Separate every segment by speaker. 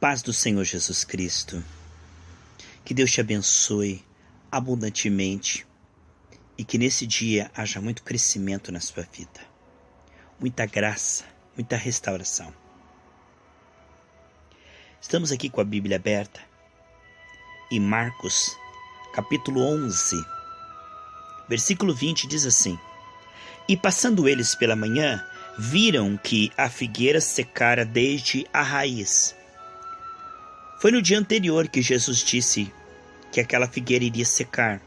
Speaker 1: paz do Senhor Jesus Cristo. Que Deus te abençoe abundantemente e que nesse dia haja muito crescimento na sua vida. Muita graça, muita restauração. Estamos aqui com a Bíblia aberta em Marcos, capítulo 11, versículo 20 diz assim: E passando eles pela manhã, viram que a figueira secara desde a raiz. Foi no dia anterior que Jesus disse que aquela figueira iria secar.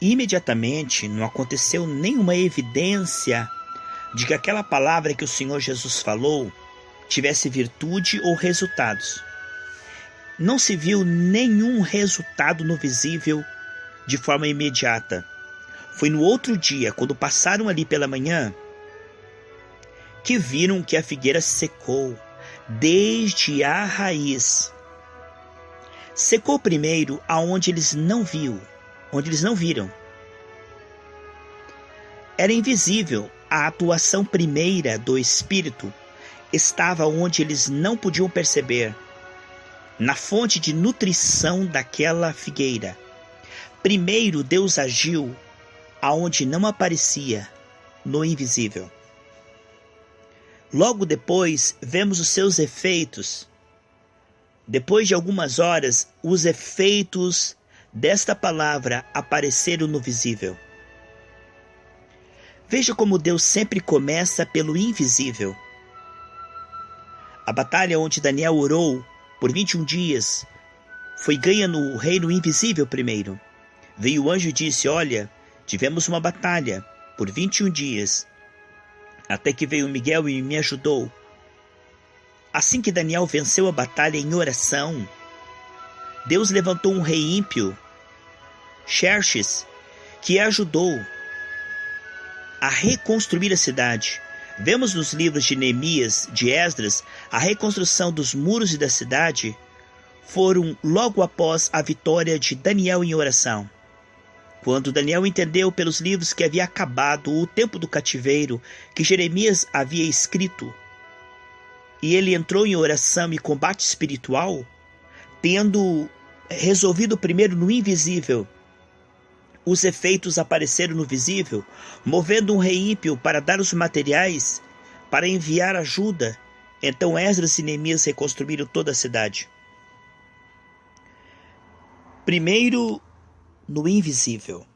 Speaker 1: E imediatamente não aconteceu nenhuma evidência de que aquela palavra que o Senhor Jesus falou tivesse virtude ou resultados. Não se viu nenhum resultado no visível de forma imediata. Foi no outro dia, quando passaram ali pela manhã, que viram que a figueira secou desde a raiz. Secou primeiro aonde eles não viram. Era invisível. A atuação primeira do Espírito estava onde eles não podiam perceber, na fonte de nutrição daquela figueira. Primeiro Deus agiu aonde não aparecia, no invisível. Logo depois, vemos os seus efeitos. Depois de algumas horas, os efeitos desta palavra apareceram no visível. Veja como Deus sempre começa pelo invisível. A batalha onde Daniel orou por 21 dias foi ganha no reino invisível primeiro. Veio o anjo e disse: Olha, tivemos uma batalha por 21 dias. Até que veio Miguel e me ajudou. Assim que Daniel venceu a batalha em oração, Deus levantou um rei ímpio, Xerxes, que ajudou a reconstruir a cidade. Vemos nos livros de Neemias, de Esdras, a reconstrução dos muros e da cidade foram logo após a vitória de Daniel em oração. Quando Daniel entendeu pelos livros que havia acabado o tempo do cativeiro que Jeremias havia escrito, e ele entrou em oração e combate espiritual, tendo resolvido primeiro no invisível, os efeitos apareceram no visível, movendo um rei ímpio para dar os materiais, para enviar ajuda. Então Esdras e Neemias reconstruíram toda a cidade. Primeiro no invisível.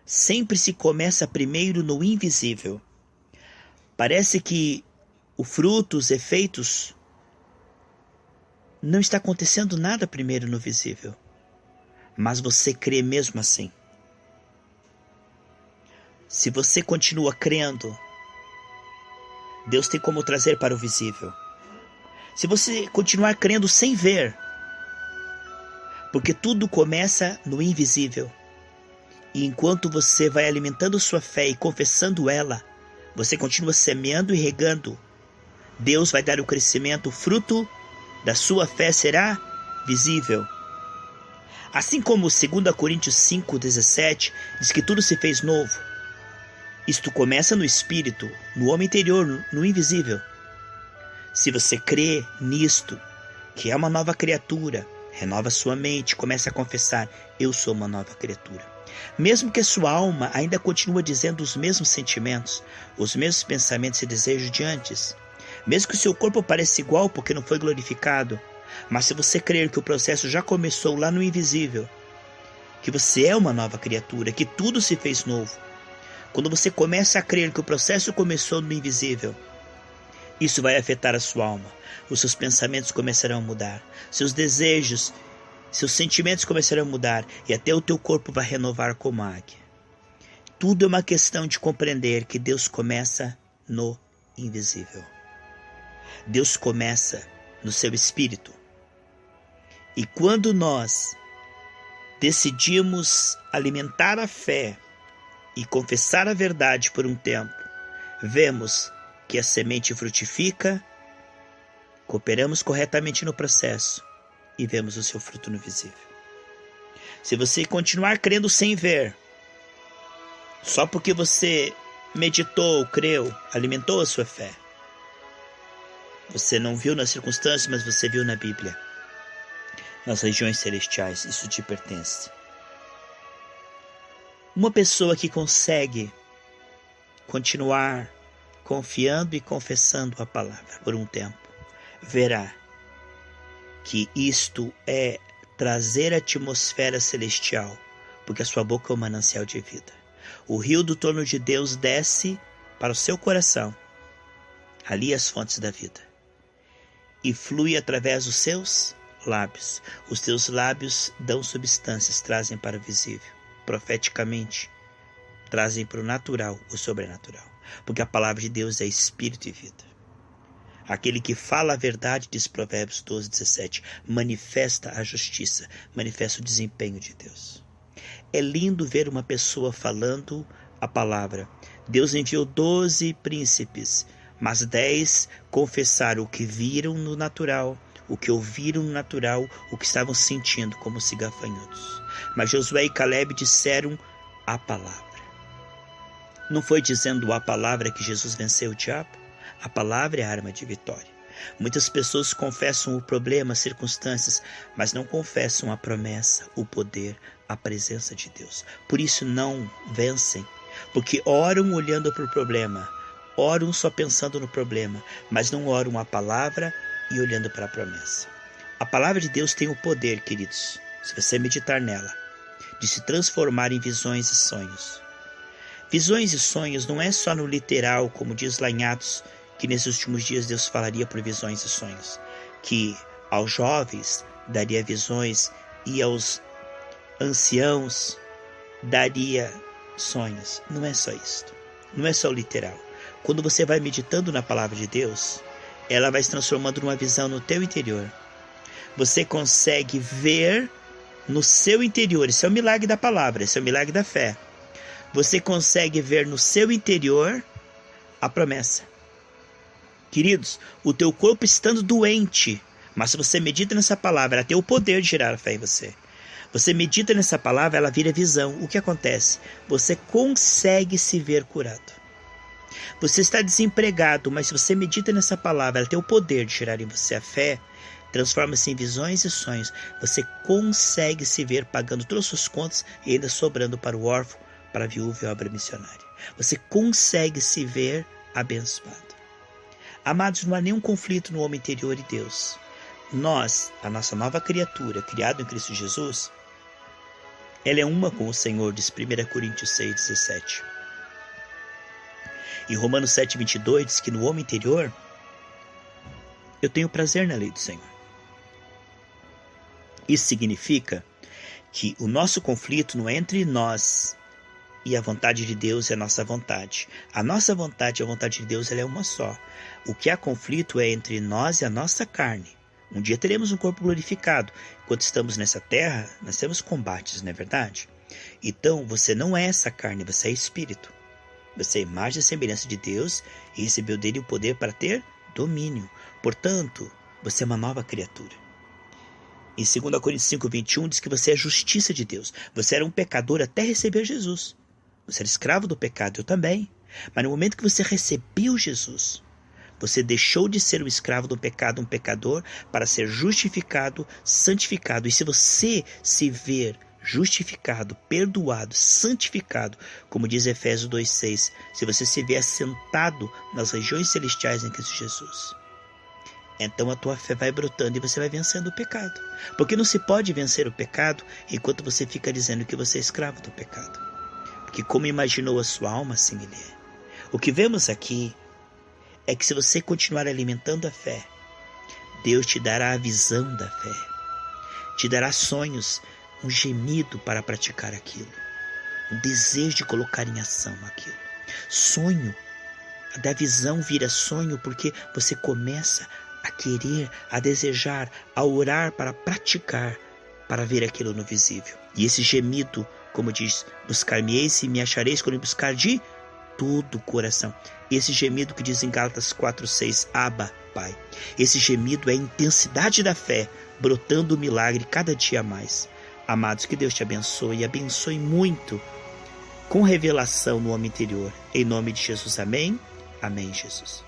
Speaker 1: Sempre se começa primeiro no invisível. Parece que o fruto, os efeitos, não está acontecendo nada primeiro no visível. Mas você crê mesmo assim. Se você continua crendo, Deus tem como trazer para o visível. Se você continuar crendo sem ver, porque tudo começa no invisível. E enquanto você vai alimentando sua fé e confessando ela, você continua semeando e regando, Deus vai dar o crescimento, o fruto da sua fé será visível. Assim como 2 Coríntios 5,17 diz que tudo se fez novo. Isto começa no espírito, no homem interior, no invisível. Se você crê nisto, que é uma nova criatura, renova sua mente, comece a confessar: eu sou uma nova criatura. Mesmo que a sua alma ainda continue dizendo os mesmos sentimentos, os mesmos pensamentos e desejos de antes. Mesmo que o seu corpo pareça igual porque não foi glorificado. Mas se você crer que o processo já começou lá no invisível, que você é uma nova criatura, que tudo se fez novo. Quando você começa a crer que o processo começou no invisível, isso vai afetar a sua alma. Os seus pensamentos começarão a mudar. Seus desejos, seus sentimentos começarão a mudar. E até o teu corpo vai renovar como a águia. Tudo é uma questão de compreender que Deus começa no invisível. Deus começa no seu espírito. E quando nós decidimos alimentar a fé e confessar a verdade por um tempo, vemos que a semente frutifica, cooperamos corretamente no processo e vemos o seu fruto no visível. Se você continuar crendo sem ver, só porque você meditou, creu, alimentou a sua fé, Você não viu nas circunstâncias, mas você viu na Bíblia. Nas regiões celestiais, isso te pertence. Uma pessoa que consegue continuar confiando e confessando a palavra por um tempo, verá que isto é trazer a atmosfera celestial, porque a sua boca é um manancial de vida. O rio do trono de Deus desce para o seu coração, ali as fontes da vida, e flui através dos seus lábios. Os teus lábios dão substâncias, trazem para o visível, profeticamente, trazem para o natural, o sobrenatural, porque a palavra de Deus é espírito e vida. Aquele que fala a verdade, diz Provérbios 12:17, manifesta a justiça, manifesta o desempenho de Deus. É lindo ver uma pessoa falando a palavra. Deus enviou 12 príncipes, mas 10 confessaram o que viram no natural, o que ouviram no natural, o que estavam sentindo como se gafanhotos. Mas Josué e Caleb disseram a palavra. Não foi dizendo a palavra que Jesus venceu o diabo? A palavra é a arma de vitória. Muitas pessoas confessam o problema, as circunstâncias, mas não confessam a promessa, o poder, a presença de Deus. Por isso não vencem, porque oram olhando para o problema, oram só pensando no problema, mas não oram a palavra e olhando para a promessa. A palavra de Deus tem o poder, queridos, se você meditar nela, de se transformar em visões e sonhos. Visões e sonhos não é só no literal, como diz lá em Atos, que nesses últimos dias Deus falaria por visões e sonhos, que aos jovens daria visões e aos anciãos daria sonhos. Não é só isto, não é só o literal. Quando você vai meditando na palavra de Deus, ela vai se transformando numa visão no teu interior. Você consegue ver no seu interior, esse é o milagre da palavra, esse é o milagre da fé. Você consegue ver no seu interior a promessa. Queridos, o teu corpo estando doente, mas se você medita nessa palavra, ela tem o poder de gerar a fé em você. Você medita nessa palavra, ela vira visão. O que acontece? Você consegue se ver curado. Você está desempregado, mas se você medita nessa palavra, ela tem o poder de gerar em você a fé, transforma-se em visões e sonhos. Você consegue se ver pagando todas as suas contas e ainda sobrando para o órfão, para a viúva e a obra missionária. Você consegue se ver abençoado. Amados, não há nenhum conflito no homem interior e Deus. Nós, a nossa nova criatura, criada em Cristo Jesus, ela é uma com o Senhor, diz 1 Coríntios 6:17. E Romanos 7:22 diz que no homem interior, eu tenho prazer na lei do Senhor. Isso significa que o nosso conflito não é entre nós e a vontade de Deus é a nossa vontade. A nossa vontade e a vontade de Deus ela é uma só. O que há conflito é entre nós e a nossa carne. Um dia teremos um corpo glorificado. Enquanto estamos nessa terra, nós temos combates, não é verdade? Então, você não é essa carne, você é espírito. Você é a imagem e semelhança de Deus e recebeu dele o poder para ter domínio. Portanto, você é uma nova criatura. Em 2 Coríntios 5:21 diz que você é a justiça de Deus. Você era um pecador até receber Jesus. Você era escravo do pecado, eu também. Mas no momento que você recebeu Jesus, você deixou de ser um escravo do pecado, um pecador, para ser justificado, santificado. E se você se ver justificado, perdoado, santificado, como diz Efésios 2:6, se você se vê assentado nas regiões celestiais em Cristo Jesus, então a tua fé vai brotando e você vai vencendo o pecado. Porque não se pode vencer o pecado enquanto você fica dizendo que você é escravo do pecado. Porque como imaginou a sua alma, assim ele é. O que vemos aqui é que se você continuar alimentando a fé, Deus te dará a visão da fé, te dará sonhos, um gemido para praticar aquilo, um desejo de colocar em ação aquilo. Sonho, da visão vira sonho porque você começa a querer, a desejar, a orar para praticar, para ver aquilo no visível. E esse gemido, como diz, buscar-me-eis e me achareis quando me buscar de todo o coração. Esse gemido que diz em Gálatas 4:6, Abba, Pai. Esse gemido é a intensidade da fé, brotando o milagre cada dia mais. Amados, que Deus te abençoe e abençoe muito, com revelação no homem interior. Em nome de Jesus, amém. Amém, Jesus.